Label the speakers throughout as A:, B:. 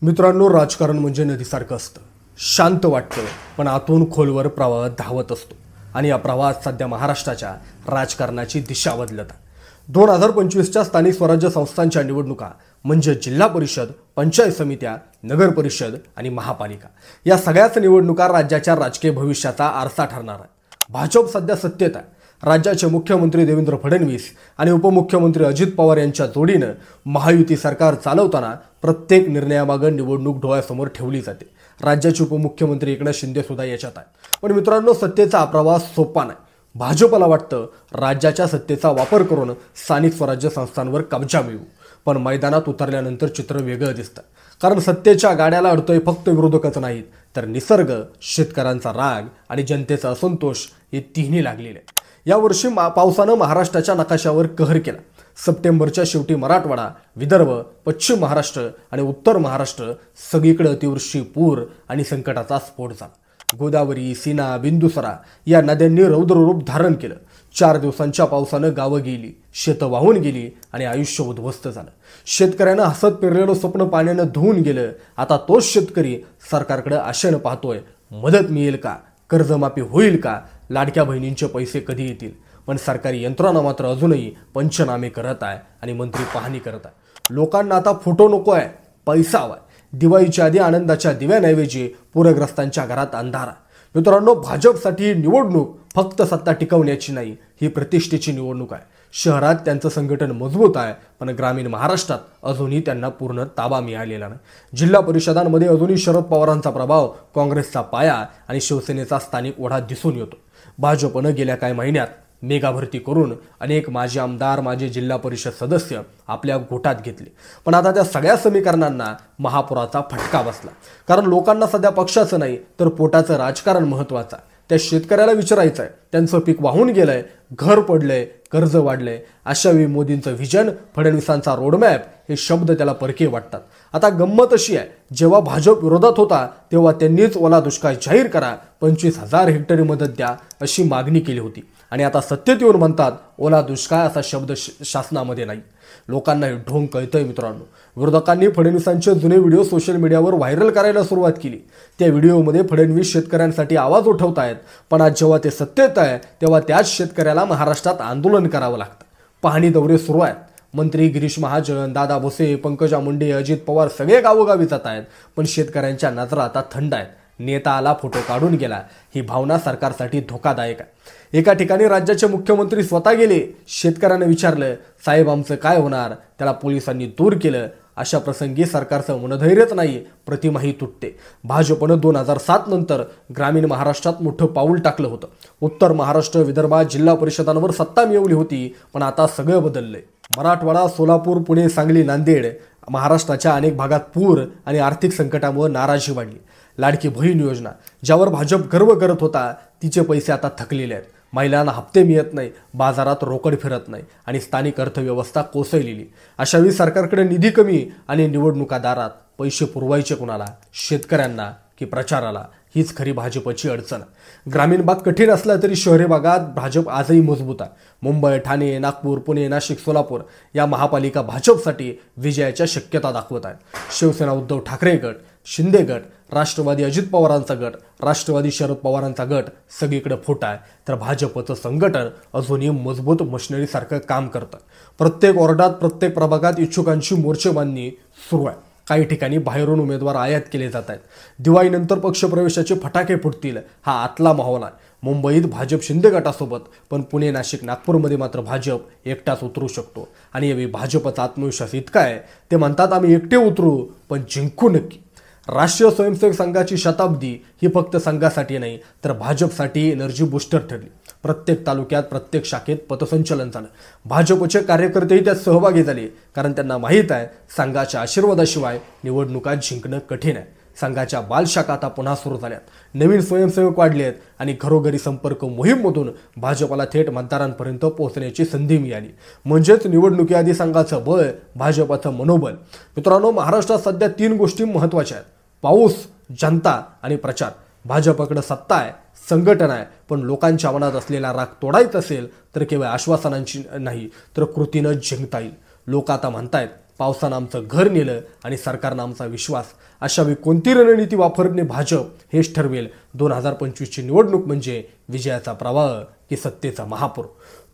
A: मित्रांनो, राजकारण म्हणजे नदीसारखं असतं. शांत वाटतं पण आतून खोलवर प्रवाह धावत असतो. आणि या प्रवाहात सध्या महाराष्ट्राच्या राजकारणाची दिशा बदलत आहे. 2025च्या स्थानिक स्वराज्य संस्थांच्या निवडणुका म्हणजे जिल्हा परिषद, पंचायत समित्या, नगर परिषद आणि महापालिका या सगळ्याच निवडणुका राज्याच्या राजकीय भविष्याचा आरसा ठरणार आहे. भाजप सध्या सत्तेत आहे. राज्याचे मुख्यमंत्री देवेंद्र फडणवीस आणि उपमुख्यमंत्री अजित पवार यांच्या जोडीनं महायुती सरकार चालवताना प्रत्येक निर्णयामागे निवडणूक डोळ्यासमोर ठेवली जाते. राज्याचे उपमुख्यमंत्री एकनाथ शिंदे सुद्धा याच्यात आहे. पण मित्रांनो, सत्तेचा प्रवास सोपा नाही. भाजपला वाटतं राज्याच्या सत्तेचा वापर करून स्थानिक स्वराज्य संस्थांवर कब्जा मिळवू. पण मैदानात उतरल्यानंतर चित्र वेगळं दिसतं. कारण सत्तेच्या गाड्याला अडतोय फक्त विरोधकच नाहीत, तर निसर्ग, शेतकऱ्यांचा राग आणि जनतेचा असंतोष हे तिन्ही लागलेले आहेत. यावर्षी पावसानं महाराष्ट्राच्या नकाशावर कहर केला. सप्टेंबरच्या शेवटी मराठवाडा, विदर्भ, पश्चिम महाराष्ट्र आणि उत्तर महाराष्ट्र सगळीकडे अतिवृष्टी, पूर आणि संकटाचा स्फोट झाला. गोदावरी, सीना, बिंदुसरा या नद्यांनी रौद्ररूप धारण केलं. 4 दिवसांच्या पावसानं गावं गेली, शेतं वाहून गेली आणि आयुष्य उद्ध्वस्त झालं. शेतकऱ्यानं हसत पेरलेलं स्वप्न पाण्यानं धुवून गेलं. आता तोच शेतकरी सरकारकडे आशेनं पाहतोय. मदत मिळेल का? कर्जमाफी होईल का? लाडक्या बहिणींचे पैसे कधी येतील? पण सरकारी यंत्रणा मात्र अजूनही पंचनामे करत आहे आणि मंत्री पाहणी करत आहे. लोकांना आता फोटो नको आहे, पैसा हवाय. दिवाळीच्या आधी आनंदाच्या दिव्याऐवजी पूरग्रस्तांच्या घरात अंधारा. मित्रांनो, भाजपसाठी निवडणूक फक्त सत्ता टिकवण्याची नाही, ही प्रतिष्ठेची निवडणूक आहे. शहरात त्यांचं संघटन मजबूत आहे, पण ग्रामीण महाराष्ट्रात अजूनही त्यांना पूर्ण ताबा मिळालेला नाही. जिल्हा परिषदांमध्ये अजूनही शरद पवारांचा प्रभाव, काँग्रेसचा पाया आणि शिवसेनेचा स्थानिक ओढा दिसून येतो. भाजपनं गेल्या काही महिन्यात मेगा भरती करून अनेक माजी आमदार, माजी जिल्हा परिषद सदस्य आपल्या गोटात घेतले. पण आता त्या सगळ्या समीकरणांना महापुराचा फटका बसला. कारण लोकांना सध्या पक्षाचं नाही, तर पोटाचं राजकारण महत्त्वाचं आहे. त्या शेतकऱ्याला विचारायचं आहे, त्यांचं पीक वाहून गेलंय, घर पडलंय, कर्ज वाढलंय. अशावेळी मोदींचं व्हिजन, फडणवीसांचा रोडमॅप हे शब्द त्याला परके वाटतात. आता गंमत अशी आहे, जेव्हा भाजप विरोधात होता तेव्हा त्यांनीच ओला दुष्काळ जाहीर करा, 25,000 हेक्टरी मदत द्या अशी मागणी केली होती. आणि आता सत्तेत येऊन म्हणतात ओला दुष्काळ असा शब्द शासनामध्ये नाही. लोकांना हे ढोंग कळतंय. मित्रांनो, विरोधकांनी फडणवीसांचे जुने व्हिडिओ सोशल मीडियावर व्हायरल करायला सुरुवात केली. त्या व्हिडिओमध्ये फडणवीस शेतकऱ्यांसाठी आवाज उठवतायत, पण आज जेव्हा ते सत्तेत आहे तेव्हा त्याच शेतकऱ्याला महाराष्ट्रात आंदोलन करावं लागतं. पाहणी दौरे सुरू आहेत. मंत्री गिरीश महाजन, दादा भुसे, पंकजा मुंडे, अजित पवार सगळे गावोगावी जात आहेत. पण शेतकऱ्यांच्या नजरा आता थंड आहेत. नेता आला, फोटो काढून गेला, ही भावना सरकारसाठी धोकादायक आहे. एका ठिकाणी राज्याचे मुख्यमंत्री स्वतः गेले. शेतकऱ्यांना विचारलं, साहेब आमचं काय होणार? त्याला पोलिसांनी दूर केलं. अशा प्रसंगी सरकारचं मनधैर्यच नाही, प्रतिमाही तुटते. भाजपनं 2007 नंतर ग्रामीण महाराष्ट्रात मोठं पाऊल टाकलं होतं. उत्तर महाराष्ट्र, विदर्भात जिल्हा परिषदांवर सत्ता मिळवली होती. पण आता सगळं बदललंय. मराठवाडा, सोलापूर, पुणे, सांगली, नांदेड, महाराष्ट्राच्या अनेक भागात पूर आणि आर्थिक संकटामुळे नाराजी वाढली. लाडकी बहीण योजना, ज्यावर भाजप गर्व करत होता, तिचे पैसे आता थकलेले आहेत. महिलांना हप्ते मिळत नाही, बाजारात रोकड फिरत नाही आणि स्थानिक अर्थव्यवस्था कोसळलेली. अशावेळी सरकारकडे निधी कमी आणि निवडणुका दारात. पैसे पुरवायचे कुणाला? शेतकऱ्यांना की प्रचाराला? हीच खरी भाजपची अडचण. ग्रामीण भाग कठीण असला तरी शहरी भागात भाजप आजही मजबूत आहे. मुंबई, ठाणे, नागपूर, पुणे, नाशिक, सोलापूर या महापालिका भाजपसाठी विजयाच्या शक्यता दाखवत आहेत. शिवसेना उद्धव ठाकरे गट, शिंदे गट, राष्ट्रवादी अजित पवारांचा गट, राष्ट्रवादी शरद पवारांचा गट सगळीकडे फुट आहे. तर भाजपचं संघटन अजूनही मजबूत मशिनरीसारखं काम करतं. प्रत्येक वॉर्डात, प्रत्येक प्रभागात इच्छुकांची मोर्चेबांधणी सुरू आहे. काही ठिकाणी बाहेरून उमेदवार आयात केले जात आहेत. दिवाळीनंतर पक्षप्रवेशाचे फटाके फुटतील, हा आतला माहोल आहे. मुंबईत भाजप शिंदे गटासोबत, पण पुणे, नाशिक, नागपूरमध्ये मात्र भाजप एकटाच उतरू शकतो. आणि यावेळी भाजपचा आत्मविश्वास इतका आहे, ते म्हणतात आम्ही एकटे उतरू पण जिंकू नक्की. राष्ट्रीय स्वयंसेवक संघाची शताब्दी ही फक्त संघासाठी नाही, तर भाजपसाठी एनर्जी बूस्टर ठरली. प्रत्येक तालुक्यात, प्रत्येक शाखेत पथसंचलन झालं. भाजपचे कार्यकर्तेही त्यात सहभागी झाले. कारण त्यांना माहीत आहे, संघाच्या आशीर्वादाशिवाय निवडणुका जिंकणं कठीण आहे. संघाच्या बालशाखा आता पुन्हा सुरू झाल्यात. नवीन स्वयंसेवक वाढले आहेत आणि घरोघरी संपर्क मोहीममधून भाजपला थेट मतदारांपर्यंत पोहोचण्याची संधी मिळाली. म्हणजेच निवडणुकीआधी संघाचं बळ, भाजपचं मनोबल. मित्रांनो, महाराष्ट्रात सध्या 3 गोष्टी महत्त्वाच्या आहेत: पाऊस, जनता आणि प्रचार. भाजपकडे सत्ता आहे, संघटन आहे, पण लोकांच्या मनात असलेला राग तोडायचा असेल तर केवळ आश्वासनांची नाही, तर कृतीनं जिंकता येईल. लोक आता म्हणतायत पावसानं आमचं घर नेलं आणि सरकारनं आमचा विश्वास, अशा वेळी कोणती रणनीती वापरणे भाजप हेच ठरवेल. 2025ची निवडणूक म्हणजे विजयाचा प्रवाह की सत्तेचा महापूर.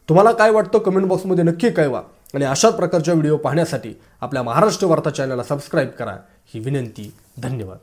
A: तुम्हाला काय वाटतं कमेंट बॉक्समध्ये नक्की कळवा आणि अशाच प्रकारच्या व्हिडिओ पाहण्यासाठी आपल्या महाराष्ट्र वार्ता चॅनलला सबस्क्राईब करा ही विनंती. धन्यवाद.